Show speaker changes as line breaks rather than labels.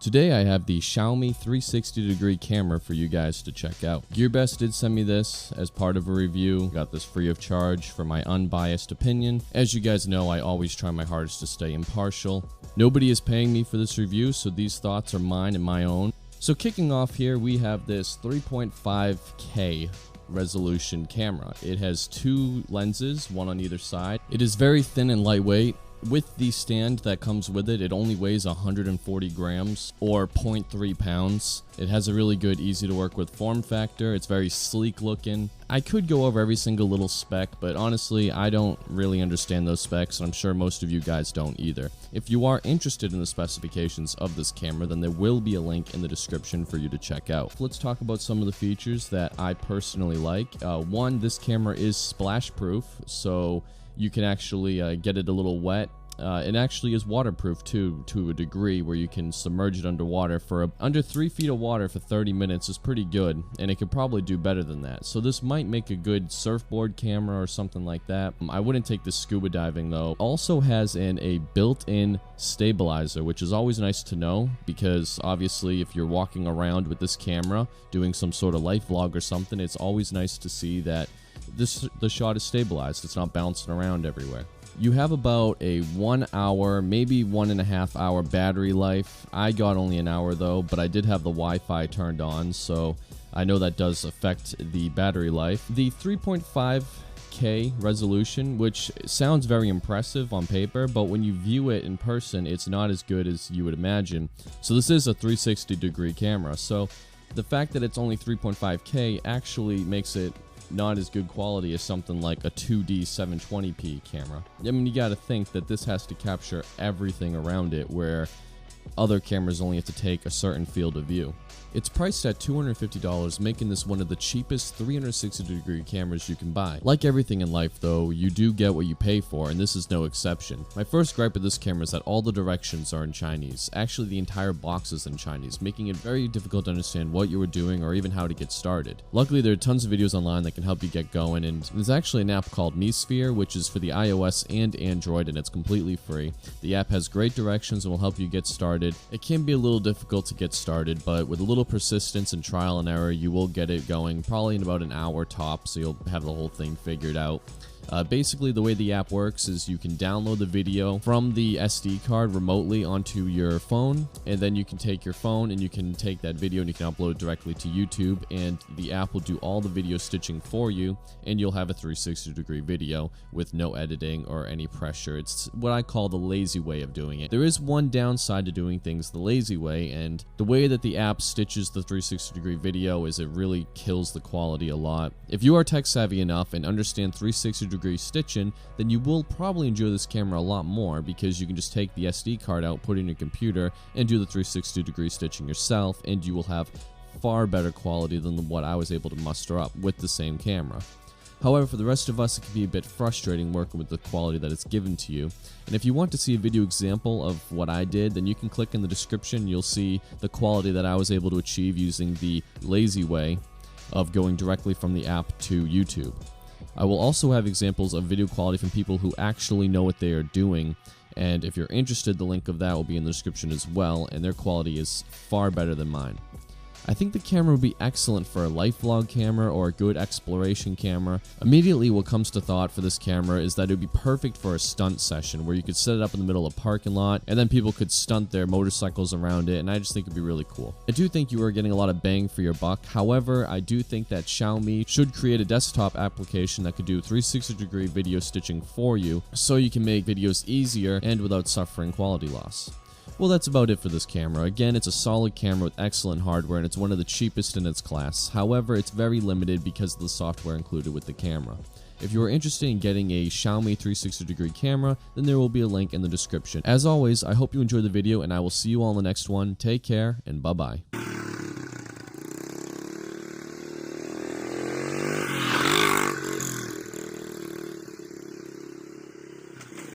Today I have the Xiaomi 360-degree camera for you guys to check out. GearBest did send me this as part of a review. Got this free of charge for my unbiased opinion. As you guys know, I always try my hardest to stay impartial. Nobody is paying me for this review, so these thoughts are mine and my own. So kicking off here, we have this 3.5K resolution camera. It has two lenses, one on either side. It is very thin and lightweight. With the stand that comes with it, it only weighs 140 grams or 0.3 pounds. It has a really good, easy to work with form factor. It's very sleek looking. I could go over every single little spec, but honestly, I don't really understand those specs, and I'm sure most of you guys don't either. If you are interested in the specifications of this camera, then there will be a link in the description for you to check out. Let's talk about some of the features that I personally like. One, this camera is splash proof, so you can actually get it a little wet. It actually is waterproof too, to a degree where you can submerge it underwater. For under 3 feet of water for 30 minutes is pretty good, and it could probably do better than that. So this might make a good surfboard camera or something like that. I wouldn't take this scuba diving though. Also has a built-in stabilizer, which is always nice to know, because obviously if you're walking around with this camera doing some sort of life vlog or something, it's always nice to see that the shot is stabilized. It's not bouncing around everywhere. You have about a 1 hour, maybe 1.5 hour battery life. I got only an hour though, but I did have the Wi-Fi turned on, so I know that does affect the battery life. The 3.5K resolution, which sounds very impressive on paper, but when you view it in person, it's not as good as you would imagine. So this is a 360-degree camera, so the fact that it's only 3.5K actually makes it not as good quality as something like a 2D 720p camera. I mean, you gotta think that this has to capture everything around it, where other cameras only have to take a certain field of view. It's priced at $250, making this one of the cheapest 360-degree cameras you can buy. Like everything in life though, you do get what you pay for, and this is no exception. My first gripe with this camera is that all the directions are in Chinese. Actually, the entire box is in Chinese, making it very difficult to understand what you were doing or even how to get started. Luckily, there are tons of videos online that can help you get going, and there's actually an app called Mijia, which is for the iOS and Android, and it's completely free. The app has great directions and will help you get started. It can be a little difficult to get started, but with a little persistence and trial and error, you will get it going probably in about an hour top, so you'll have the whole thing figured out. Basically, the way the app works is you can download the video from the SD card remotely onto your phone, and then you can take your phone and you can take that video and you can upload it directly to YouTube, and the app will do all the video stitching for you, and you'll have a 360-degree video with no editing or any pressure. It's what I call the lazy way of doing it. There is one downside to doing things the lazy way, and the way that the app stitches the 360-degree video is it really kills the quality a lot. If you are tech savvy enough and understand 360-degree stitching, then you will probably enjoy this camera a lot more, because you can just take the SD card out, put it in your computer, and do the 360-degree stitching yourself, and you will have far better quality than what I was able to muster up with the same camera. However, for the rest of us, it can be a bit frustrating working with the quality that it's given to you. And if you want to see a video example of what I did, then you can click in the description. You'll see the quality that I was able to achieve using the lazy way of going directly from the app to YouTube. I will also have examples of video quality from people who actually know what they are doing, and if you're interested, the link of that will be in the description as well, and their quality is far better than mine. I think the camera would be excellent for a life vlog camera or a good exploration camera. Immediately what comes to thought for this camera is that it would be perfect for a stunt session, where you could set it up in the middle of a parking lot and then people could stunt their motorcycles around it, and I just think it'd be really cool. I do think you are getting a lot of bang for your buck. However, I do think that Xiaomi should create a desktop application that could do 360-degree video stitching for you, so you can make videos easier and without suffering quality loss. Well, that's about it for this camera. Again, it's a solid camera with excellent hardware, and it's one of the cheapest in its class. However, it's very limited because of the software included with the camera. If you are interested in getting a Xiaomi 360-degree camera, then there will be a link in the description. As always, I hope you enjoyed the video, and I will see you all in the next one. Take care, and bye-bye.